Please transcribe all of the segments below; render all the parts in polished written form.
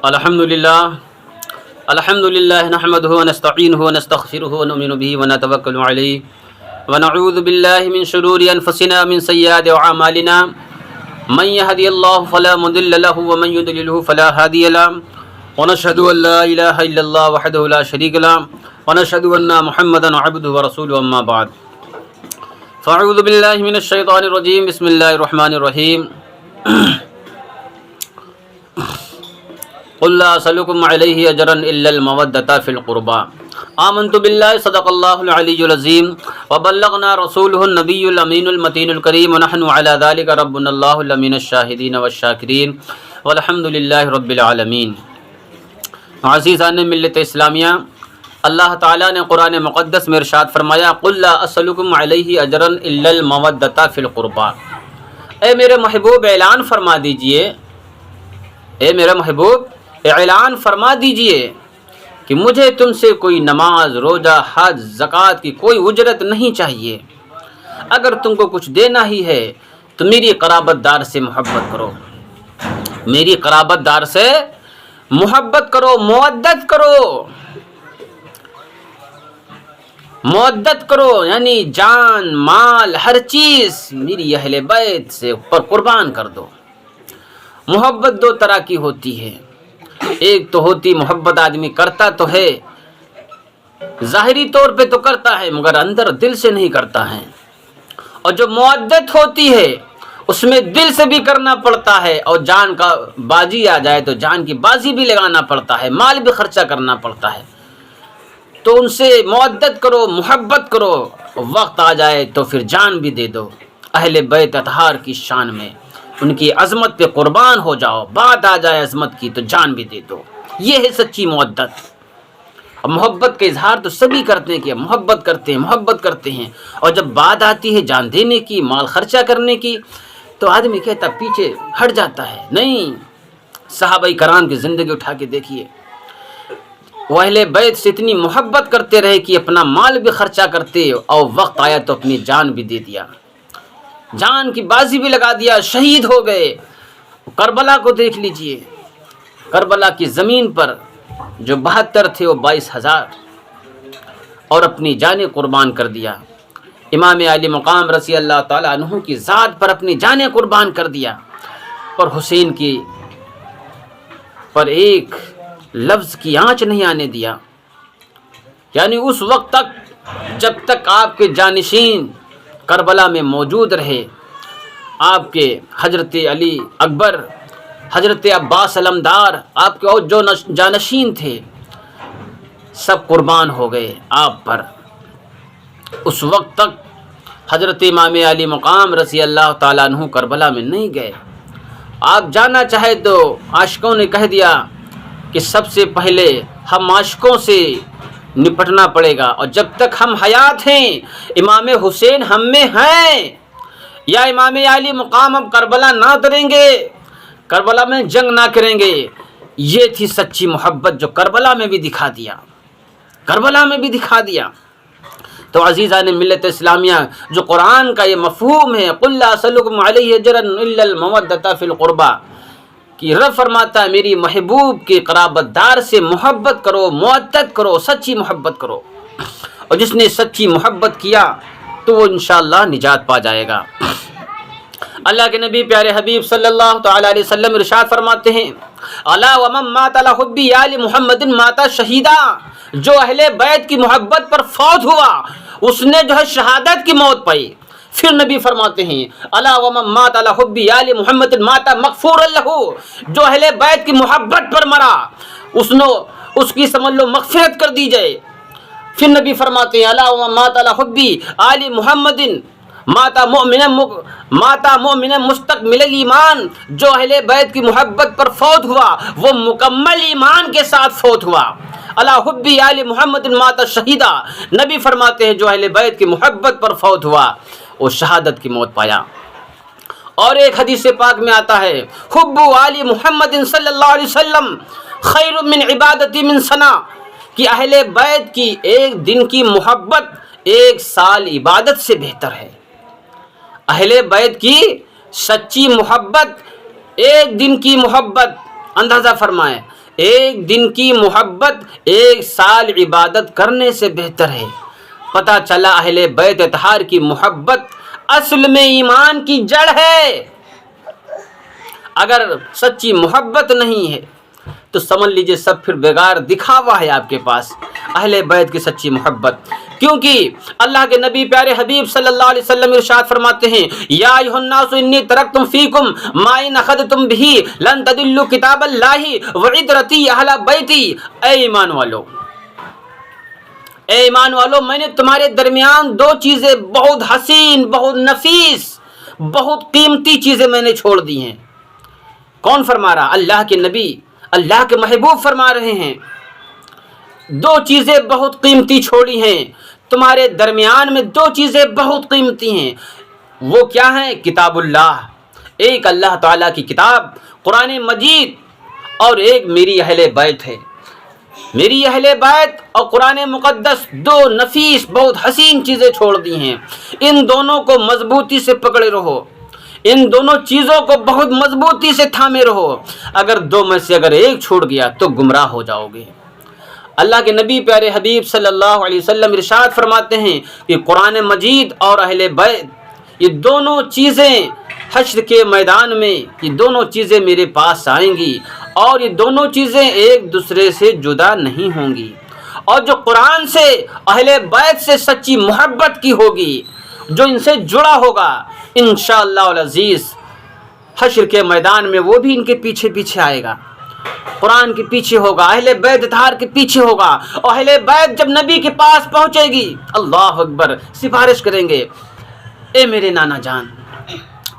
الحمد للہ نحمده ونستعینه ونستغفره ونؤمن به ونتوکل علیہ ونعوذ باللہ من شرور انفسنا من سیئات اعمالنا من يهدي الله فلا مضل له ومن يضلل فلا هادي له ونشهد ان لا اله الا الله وحده لا شريك له ونشهد ان محمدا عبده ورسوله اما بعد فاعوذ باللہ من الشیطان الرجیم بسم اللہ الرحمن الرحیم قل لا اسألكم علیہ اجرا الا المودۃ فی القربى آمنت باللہ صدق اللہ العلی العظیم وبلغنا رسولہ النبی الامین المتین الکریم ونحن علی ذلک ربنا اللہ من الشاہدین والشاکرین والحمد للہ رب العالمین۔ عزیزان ملت اسلامیہ، اللہ تعالیٰ نے قرآن مقدس میں ارشاد فرمایا قل لا اسألكم علیہ اجرا الا المودۃ فی القربى، اے میرے محبوب اعلان فرما دیجئے، اے میرے محبوب اعلان فرما دیجئے کہ مجھے تم سے کوئی نماز، روزہ، حج، زکوٰۃ کی کوئی اجرت نہیں چاہیے۔ اگر تم کو کچھ دینا ہی ہے تو میری قرابت دار سے محبت کرو، میری قرابت دار سے محبت کرو، مودت کرو، مودت کرو، یعنی جان، مال، ہر چیز میری اہل بیت سے پر قربان کر دو۔ محبت دو طرح کی ہوتی ہے، ایک تو ہوتی محبت آدمی کرتا تو ہے، ظاہری طور پہ تو کرتا ہے مگر اندر دل سے نہیں کرتا ہے، اور جو مودت ہوتی ہے اس میں دل سے بھی کرنا پڑتا ہے، اور جان کا بازی آ جائے تو جان کی بازی بھی لگانا پڑتا ہے، مال بھی خرچہ کرنا پڑتا ہے۔ تو ان سے مودت کرو، محبت کرو، وقت آ جائے تو پھر جان بھی دے دو۔ اہل بیت اطہار کی شان میں ان کی عظمت پہ قربان ہو جاؤ، بات آ جائے عظمت کی تو جان بھی دے دو، یہ ہے سچی محبت۔ اور محبت کا اظہار تو سبھی کرتے ہیں کہ محبت کرتے ہیں، محبت کرتے ہیں، اور جب بات آتی ہے جان دینے کی، مال خرچہ کرنے کی، تو آدمی کہتا پیچھے ہٹ جاتا ہے۔ نہیں، صحابہ کرام کی زندگی اٹھا کے دیکھیے، وہ اہل بیت سے اتنی محبت کرتے رہے کہ اپنا مال بھی خرچہ کرتے، اور وقت آیا تو اپنی جان بھی دے دیا، جان کی بازی بھی لگا دیا، شہید ہو گئے۔ کربلا کو دیکھ لیجئے، کربلا کی زمین پر جو 72 تھے وہ 22,000، اور اپنی جانیں قربان کر دیا۔ امام علی مقام رضی اللہ تعالیٰ عنہ کی ذات پر اپنی جانیں قربان کر دیا، اور حسین کی پر ایک لفظ کی آنچ نہیں آنے دیا، یعنی اس وقت تک جب تک آپ کے جانشین کربلا میں موجود رہے، آپ کے حضرت علی اکبر، حضرت عباس علمدار، آپ کے اور جو جانشین تھے سب قربان ہو گئے آپ پر۔ اس وقت تک حضرت امام علی مقام رضی اللہ تعالیٰ عنہ کربلا میں نہیں گئے۔ آپ جانا چاہے تو عاشقوں نے کہہ دیا کہ سب سے پہلے ہم عاشقوں سے نپٹنا پڑے گا، اور جب تک ہم حیات ہیں امام حسین ہم میں ہیں، یا امام علی مقام اب کربلا نہ اتریں گے، کربلا میں جنگ نہ کریں گے۔ یہ تھی سچی محبت جو کربلا میں بھی دکھا دیا، کربلا میں بھی دکھا دیا۔ تو عزیزان ملت اسلامیہ، جو قرآن کا یہ مفہوم ہے قل لا اسألكم علیہ اجرا الا المودۃ فی القربى، کہ رب فرماتا ہے میری محبوب کے قرابت دار سے محبت کرو، مودت کرو، سچی محبت کرو، اور جس نے سچی محبت کیا تو وہ انشاءاللہ نجات پا جائے گا۔ اللہ کے نبی پیارے حبیب صلی اللہ تعالیٰ علیہ وسلم ارشاد فرماتے ہیں الا ومن مات علی حب آل محمد مات شہیدا، جو اہل بیت کی محبت پر فوت ہوا اس نے جو ہے شہادت کی موت پائی۔ پھر نبی فرماتے ہیں الا ومن مات علی حب آل محمد مات مغفورا لہ، جو اہل بیت کی محبت پر مرا اس کی سمجھ لو مغفرت کر دی جائے۔ پھر نبی فرماتے ہیں الا ومن مات علی حب آل محمد ماتا مومن مستقبل ایمان، جو اہل بیت کی محبت پر فوت ہوا وہ مکمل ایمان کے ساتھ فوت ہوا۔ الا حب آل محمد ماتا شہیدہ، نبی فرماتے ہیں جو اہل بیت کی محبت پر فوت ہوا وہ شہادت کی موت پایا۔ اور ایک حدیث پاک میں آتا ہے حب آل محمد صلی اللہ علیہ وسلم خیر من عبادتی من سنہ، کہ اہل بیت کی ایک دن کی محبت 1 سال عبادت سے بہتر ہے۔ اہل بیت کی سچی محبت، ایک دن کی محبت اندازہ فرمائیں، ایک دن کی محبت 1 سال عبادت کرنے سے بہتر ہے۔ پتہ چلا اہل بیت اطہار کی محبت اصل میں ایمان کی جڑ ہے۔ اگر سچی محبت نہیں ہے تو سمجھ لیجئے سب پھر بیکار دکھاوا ہے آپ کے پاس، اہل بیت کی سچی محبت۔ کیونکہ اللہ کے نبی پیارے حبیب صلی اللہ علیہ وسلم ارشاد فرماتے ہیں، یا ایھا الناس انی ترکتم فیکم ما ان اخذتم بہ لن تضلوا کتاب اللہ وعترتی اہل بیتی۔ اے ایمان والو، میں نے تمہارے درمیان 2 چیزیں بہت حسین، بہت نفیس، بہت قیمتی چیزیں میں نے چھوڑ دی ہیں۔ کون فرما رہا؟ اللہ کے نبی، اللہ کے محبوب فرما رہے ہیں 2 چیزیں بہت قیمتی چھوڑی ہیں، تمہارے درمیان میں 2 چیزیں بہت قیمتی ہیں۔ وہ کیا ہیں؟ کتاب اللہ، ایک اللہ تعالیٰ کی کتاب قرآن مجید، اور ایک میری اہل بیت ہے۔ میری اہل بیت اور قرآن مقدس 2 نفیس بہت حسین چیزیں چھوڑ دی ہیں۔ ان دونوں کو مضبوطی سے پکڑے رہو، ان دونوں چیزوں کو بہت مضبوطی سے تھامے رہو۔ اگر 2 میں سے اگر ایک چھوڑ گیا تو گمراہ ہو جاؤ گے۔ اللہ کے نبی پیارے حبیب صلی اللہ علیہ وسلم ارشاد فرماتے ہیں کہ قرآن مجید اور اہل بیت، یہ دونوں چیزیں حشر کے میدان میں، یہ دونوں چیزیں میرے پاس آئیں گی، اور یہ دونوں چیزیں ایک دوسرے سے جدا نہیں ہوں گی۔ اور جو قرآن سے، اہل بیت سے سچی محبت کی ہوگی، جو ان سے جڑا ہوگا، انشاءاللہ العزیز حشر کے میدان میں وہ بھی ان کے پیچھے پیچھے آئے گا، قرآن کے پیچھے ہوگا، اہل بیت اطہار کے پیچھے ہوگا۔ اور اہل بیت جب نبی کے پاس پہنچے گی، اللہ اکبر، سفارش کریں گے، اے میرے نانا جان،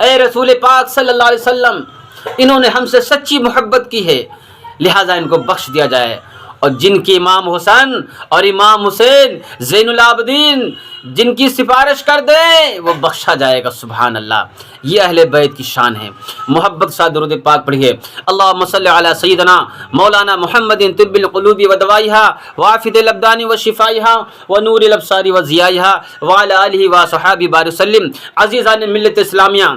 اے رسول پاک صلی اللہ علیہ وسلم، انہوں نے ہم سے سچی محبت کی ہے، لہٰذا ان کو بخش دیا جائے۔ اور جن کی امام حسن اور امام حسین زین العابدین جن کی سفارش کر دیں وہ بخشا جائے گا۔ سبحان اللہ، یہ اہل بیت کی شان ہے۔ محبت ساتھ درود پاک پڑھیے۔ اللہم صلی علی سیدنا مولانا محمد طب القلوب و دوائہا وعافیۃ الابدان و شفائہا و نور الابصار و ضیائہا وعلی آلہ و صحابہ بارک وسلم۔ عزیزان ملت اسلامیہ،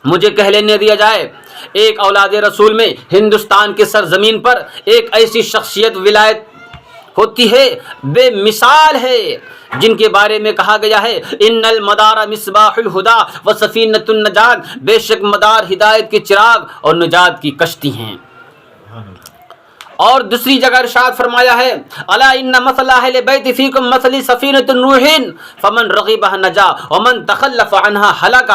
مجھے کہہ لینے دیا جائے، ایک اولاد رسول میں ہندوستان کے سرزمین پر ایک ایسی شخصیت ولایت ہوتی ہے، بے مثال ہے، جن کے بارے میں کہا گیا ہے، ان المدار مصباح الہدا و سفینۃ النجات، بے شک مدار ہدایت کے چراغ اور نجات کی کشتی ہیں۔ اور دوسری جگہ ارشاد فرمایا ہے، الا ان مثل اہل بیت فیکم مثل سفینۃ نوح فمن رغب نجا ومن تخلف عنها ہلک۔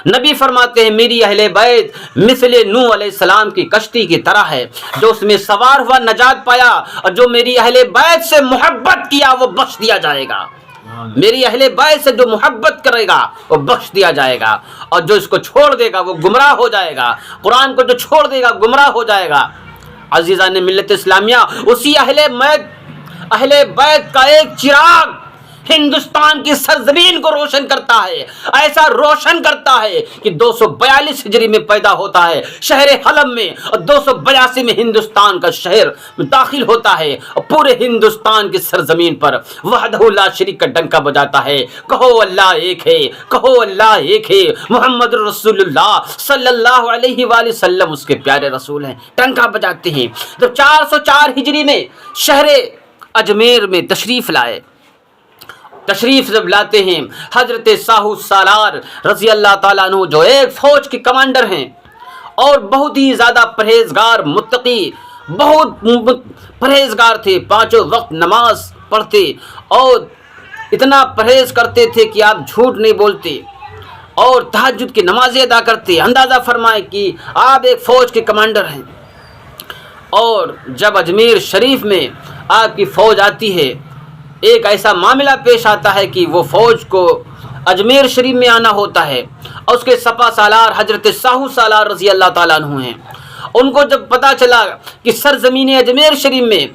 نبی فرماتے ہیں میری اہل بیت مثل نوح علیہ السلام کی کشتی کی طرح ہے، جو اس میں سوار ہوا نجات پایا، اور جو میری اہل بیت سے محبت کیا وہ بخش دیا جائے گا۔ میری اہل بیت سے جو محبت کرے گا وہ بخش دیا جائے گا، اور جو اس کو چھوڑ دے گا وہ گمراہ ہو جائے گا۔ قرآن کو جو چھوڑ دے گا گمراہ ہو جائے گا۔ عزیزان ملت اسلامیہ، اسی اہل بیت کا ایک چراغ ہندوستان کی سرزمین کو روشن کرتا ہے، ایسا روشن کرتا ہے کہ 242 ہجری میں پیدا ہوتا ہے شہر حلب میں، اور 282 میں ہندوستان کا شہر داخل ہوتا ہے، اور پورے ہندوستان کی سرزمین پر وحدہ لا شریک کا ڈنکا بجاتا ہے، کہو اللہ ایک ہے، کہو اللہ ایک ہے، محمد رسول اللہ صلی اللہ علیہ وآلہ وسلم اس کے پیارے رسول ہیں، ڈنکا بجاتے ہیں۔ جب 404 ہجری میں شہر اجمیر میں تشریف جب لاتے ہیں حضرت ساہو سالار رضی اللہ تعالیٰ عنہ، جو ایک فوج کے کمانڈر ہیں اور بہت ہی زیادہ پرہیزگار، متقی، بہت پرہیزگار تھے، 5 وقت نماز پڑھتے اور اتنا پرہیز کرتے تھے کہ آپ جھوٹ نہیں بولتے، اور تہجد کی نمازیں ادا کرتے۔ اندازہ فرمائیں کہ آپ ایک فوج کے کمانڈر ہیں، اور جب اجمیر شریف میں آپ کی فوج آتی ہے، ایک ایسا معاملہ پیش آتا ہے کہ وہ فوج کو اجمیر شریف میں آنا ہوتا ہے، اور اس کے سپہ سالار حضرت ساہو سالار رضی اللہ تعالیٰ عنہ ہیں۔ ان کو جب پتہ چلا کہ سرزمین اجمیر شریف میں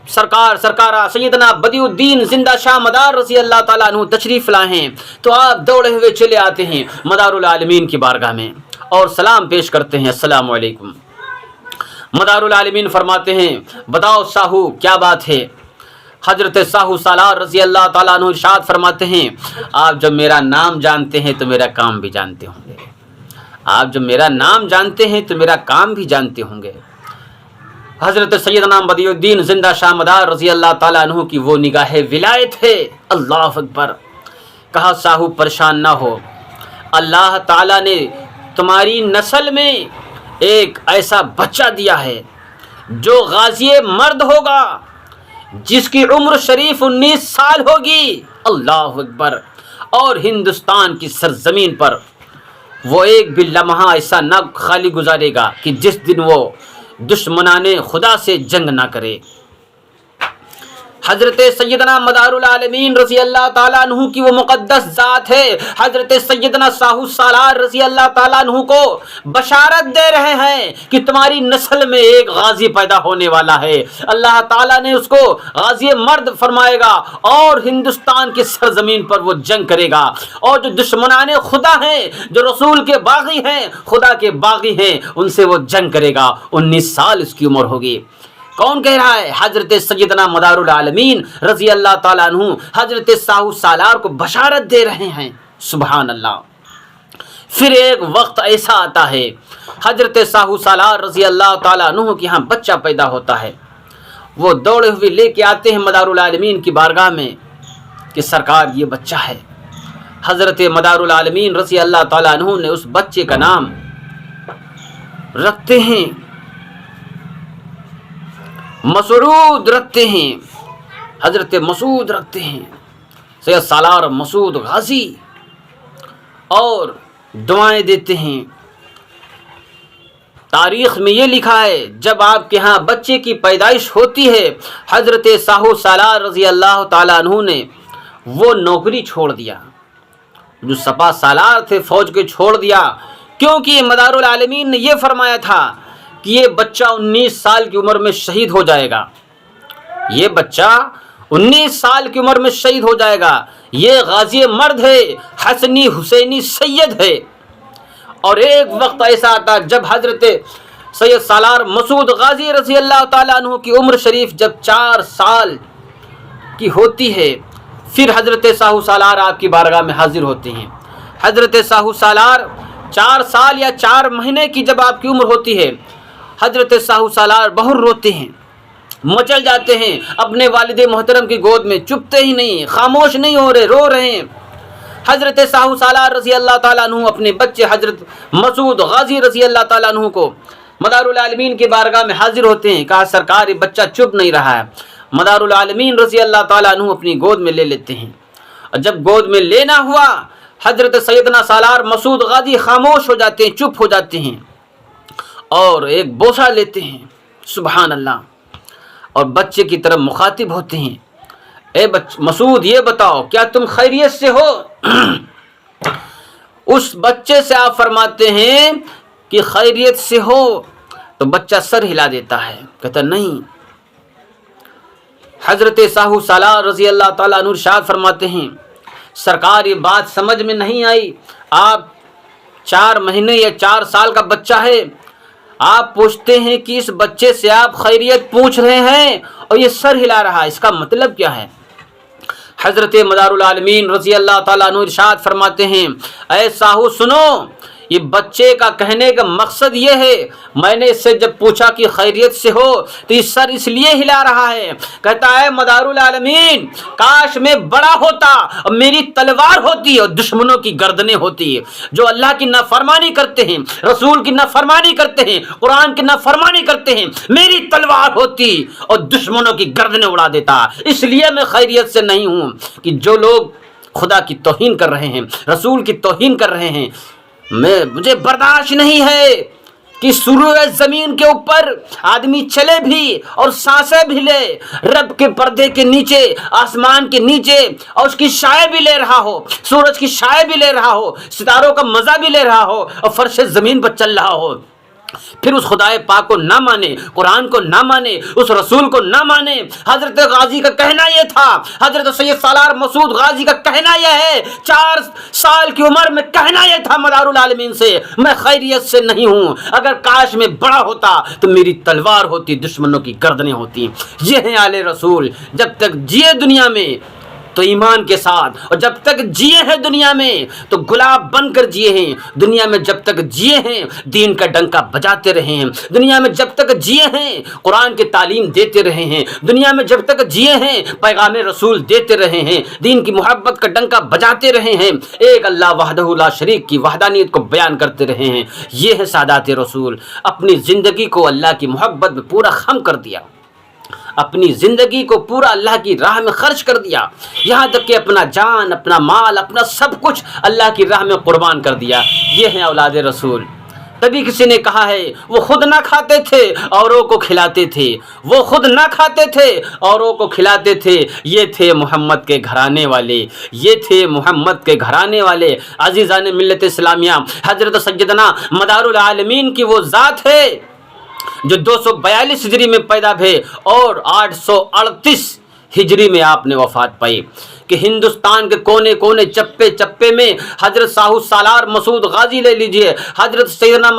سرکارہ سیدنا بدیع الدین زندہ شاہ مدار رضی اللہ تعالیٰ عنہ تشریف لائے ہیں، تو آپ دوڑے ہوئے چلے آتے ہیں مدار العالمین کی بارگاہ میں اور سلام پیش کرتے ہیں، السلام علیکم۔ مدار العالمین فرماتے ہیں، بتاؤ ساہو کیا بات ہے؟ حضرت ساہو سالار رضی اللہ تعالیٰ عنہ ارشاد فرماتے ہیں، آپ جب میرا نام جانتے ہیں تو میرا کام بھی جانتے ہوں گے، آپ جب میرا نام جانتے ہیں تو میرا کام بھی جانتے ہوں گے۔ حضرت سیدنا بدیع الدین زندہ شاہ مدار رضی اللہ تعالیٰ عنہ کی وہ نگاہ ولایت ہے. اللہ اکبر. کہا ساہو پریشان نہ ہو، اللہ تعالیٰ نے تمہاری نسل میں ایک ایسا بچہ دیا ہے جو غازی مرد ہوگا، جس کی عمر شریف 19 سال ہوگی. اللہ اکبر. اور ہندوستان کی سرزمین پر وہ ایک بھی لمحہ ایسا نہ خالی گزارے گا کہ جس دن وہ دشمنان خدا سے جنگ نہ کرے. حضرت سیدنا مدار العالمین رضی اللہ تعالیٰ عنہ کی وہ مقدس ذات ہے، حضرت سیدنا ساہو سالار رضی اللہ تعالیٰ عنہ کو بشارت دے رہے ہیں کہ تمہاری نسل میں ایک غازی پیدا ہونے والا ہے. اللہ تعالیٰ نے اس کو غازی مرد فرمائے گا اور ہندوستان کی سرزمین پر وہ جنگ کرے گا، اور جو دشمنان خدا ہیں، جو رسول کے باغی ہیں، خدا کے باغی ہیں، ان سے وہ جنگ کرے گا. 19 سال اس کی عمر ہوگی. کون کہہ رہا ہے؟ حضرت سیدنا مدار العالمین رضی اللہ تعالیٰ عنہ حضرت ساہو سالار کو بشارت دے رہے ہیں. سبحان اللہ. پھر ایک وقت ایسا آتا ہے حضرت ساہو سالار رضی اللہ تعالیٰ عنہ کے یہاں بچہ پیدا ہوتا ہے. وہ دوڑے ہوئے لے کے آتے ہیں مدار العالمین کی بارگاہ میں کہ سرکار یہ بچہ ہے. حضرت مدار العالمین رضی اللہ تعالیٰ عنہ نے اس بچے کا نام رکھتے ہیں مسعود رکھتے ہیں. حضرت مسعود رکھتے ہیں، سید سالار مسعود غازی، اور دعائیں دیتے ہیں. تاریخ میں یہ لکھا ہے جب آپ کے ہاں بچے کی پیدائش ہوتی ہے، حضرت ساہو سالار رضی اللہ تعالیٰ عنہ نے وہ نوکری چھوڑ دیا جو سپہ سالار تھے، فوج کے چھوڑ دیا، کیونکہ مدار العالمین نے یہ فرمایا تھا کہ یہ بچہ 19 سال کی عمر میں شہید ہو جائے گا. یہ بچہ 19 سال کی عمر میں شہید ہو جائے گا. یہ غازی مرد ہے، حسنی حسینی سید ہے. اور ایک وقت ایسا آتا جب حضرت سید سالار مسعود غازی رضی اللہ تعالیٰ عنہ کی عمر شریف جب 4 سال کی ہوتی ہے، پھر حضرت ساہو سالار آپ کی بارگاہ میں حاضر ہوتے ہیں. حضرت ساہو سالار 4 سال یا 4 مہینے کی جب آپ کی عمر ہوتی ہے، حضرت ساہو سالار بہت روتے ہیں، مچل جاتے ہیں اپنے والد محترم کی گود میں، چپتے ہی نہیں، خاموش نہیں ہو رہے، رو رہے ہیں. حضرت ساہو سالار رضی اللہ تعالیٰ عنہ اپنے بچے حضرت مسعود غازی رضی اللہ تعالیٰ عنہ کو مدار العالمین کی بارگاہ میں حاضر ہوتے ہیں. کہا سرکار یہ بچہ چپ نہیں رہا ہے. مدار العالمین رضی اللہ تعالیٰ عنہ اپنی گود میں لے لیتے ہیں، اور جب گود میں لینا ہوا حضرت سیدنا سالار مسعود غازی خاموش ہو جاتے ہیں، چپ ہو جاتے ہیں، اور ایک بوسہ لیتے ہیں. سبحان اللہ. اور بچے کی طرف مخاطب ہوتے ہیں، اے مسعود یہ بتاؤ کیا تم خیریت سے ہو؟ اس بچے سے آپ فرماتے ہیں کہ خیریت سے ہو، تو بچہ سر ہلا دیتا ہے، کہتا نہیں. حضرت ساہو سالار رضی اللہ تعالیٰ عنہ ارشاد فرماتے ہیں سرکار یہ بات سمجھ میں نہیں آئی، آپ 4 مہینے یا 4 سال کا بچہ ہے، آپ پوچھتے ہیں کہ اس بچے سے آپ خیریت پوچھ رہے ہیں اور یہ سر ہلا رہا ہے، اس کا مطلب کیا ہے؟ حضرت مدار العالمین رضی اللہ تعالیٰ عنہ ارشاد فرماتے ہیں اے ساہو سنو، یہ بچے کا کہنے کا مقصد یہ ہے، میں نے اس سے جب پوچھا کہ خیریت سے ہو تو یہ سر اس لیے ہلا رہا ہے، کہتا ہے مدار العالمین کاش میں بڑا ہوتا اور میری تلوار ہوتی اور دشمنوں کی گردنیں ہوتی، جو اللہ کی نافرمانی کرتے ہیں، رسول کی نافرمانی کرتے ہیں، قرآن کی نافرمانی کرتے ہیں، میری تلوار ہوتی اور دشمنوں کی گردنیں اڑا دیتا. اس لیے میں خیریت سے نہیں ہوں کہ جو لوگ خدا کی توہین کر رہے ہیں، رسول کی توہین کر رہے ہیں، مجھے برداشت نہیں ہے کہ سروع زمین کے اوپر آدمی چلے بھی اور سانسیں بھی لے، رب کے پردے کے نیچے، آسمان کے نیچے، اور اس کی شائع بھی لے رہا ہو، سورج کی شائع بھی لے رہا ہو، ستاروں کا مزہ بھی لے رہا ہو، اور فرش زمین پر چل رہا ہو، پھر اس خدائے پاک کو نہ مانے، قرآن کو نہ مانے، اس رسول کو نہ مانے. حضرت غازی کا کہنا یہ تھا، حضرت سید سالار مسعود غازی کا کہنا یہ ہے، 4 سال کی عمر میں کہنا یہ تھا مدار العالمین سے میں خیریت سے نہیں ہوں، اگر کاش میں بڑا ہوتا تو میری تلوار ہوتی، دشمنوں کی گردنیں ہوتی. یہ ہیں آل رسول، جب تک جیے دنیا میں تو ایمان کے ساتھ، اور جب تک جیے ہیں دنیا میں تو گلاب بن کر جیے ہیں، دنیا میں جب تک جیے ہیں دین کا ڈنکا بجاتے رہے ہیں، دنیا میں جب تک جیے ہیں قرآن کی تعلیم دیتے رہے ہیں، دنیا میں جب تک جیے ہیں پیغام رسول دیتے رہے ہیں، دین کی محبت کا ڈنکا بجاتے رہے ہیں، ایک اللہ وحدہ لا شریک کی وحدانیت کو بیان کرتے رہے ہیں۔ یہ ہے سادات رسول، اپنی زندگی کو اللہ کی محبت میں پورا خم کر دیا، اپنی زندگی کو پورا اللہ کی راہ میں خرچ کر دیا، یہاں تک کہ اپنا جان، اپنا مال، اپنا سب کچھ اللہ کی راہ میں قربان کر دیا۔ یہ ہیں اولاد رسول۔ تبھی کسی نے کہا ہے وہ خود نہ کھاتے تھے اوروں کو کھلاتے تھے، وہ خود نہ کھاتے تھے اوروں کو کھلاتے تھے، یہ تھے محمد کے گھرانے والے، یہ تھے محمد کے گھرانے والے۔ عزیزان ملت اسلامیہ، حضرت سیدنا مدار العالمین کی وہ ذات ہے جو 242 ہجری میں پیدا ہوئے اور 838 ہجری میں آپ نے وفات پائی، کہ ہندوستان کے کونے کونے چپے چپے میں حضرت ساہو سالار مسعود غازی لے لیجئے، حضرت سیدنا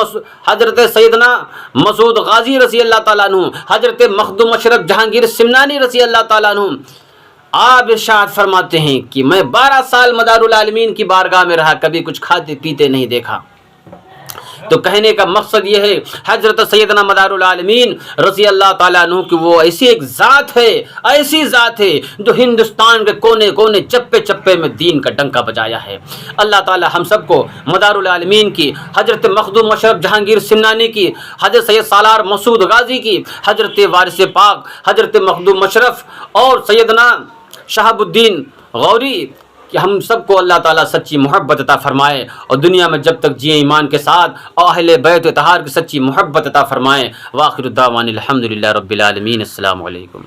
مسعود غازی رضی اللہ تعالیٰ عنہ، حضرت مخدوم اشرف جہانگیر سمنانی رضی اللہ تعالیٰ عنہ۔ آپ ارشاد فرماتے ہیں کہ میں 12 سال مدار العالمین کی بارگاہ میں رہا، کبھی کچھ کھاتے پیتے نہیں دیکھا۔ تو کہنے کا مقصد یہ ہے حضرت سیدنا مدار العالمین رضی اللہ تعالیٰ عنہ کی وہ ایسی ایک ذات ہے، ایسی ذات ہے جو ہندوستان کے کونے کونے چپے چپے میں دین کا ڈنکا بجایا ہے۔ اللہ تعالیٰ ہم سب کو مدار العالمین کی، حضرت مخدوم اشرف جہانگیر سمنانی کی، حضرت سید سالار مسعود غازی کی، حضرت وارث پاک حضرت مخدوم اشرف اور سیدنا شہاب الدین غوری، کہ ہم سب کو اللہ تعالیٰ سچی محبت عطا فرمائے، اور دنیا میں جب تک جئیں ایمان کے ساتھ اور اہل بیت اطہار کی سچی محبت عطا فرمائے۔ وآخر الدعوانا الحمدللہ رب العالمین۔ السلام علیکم۔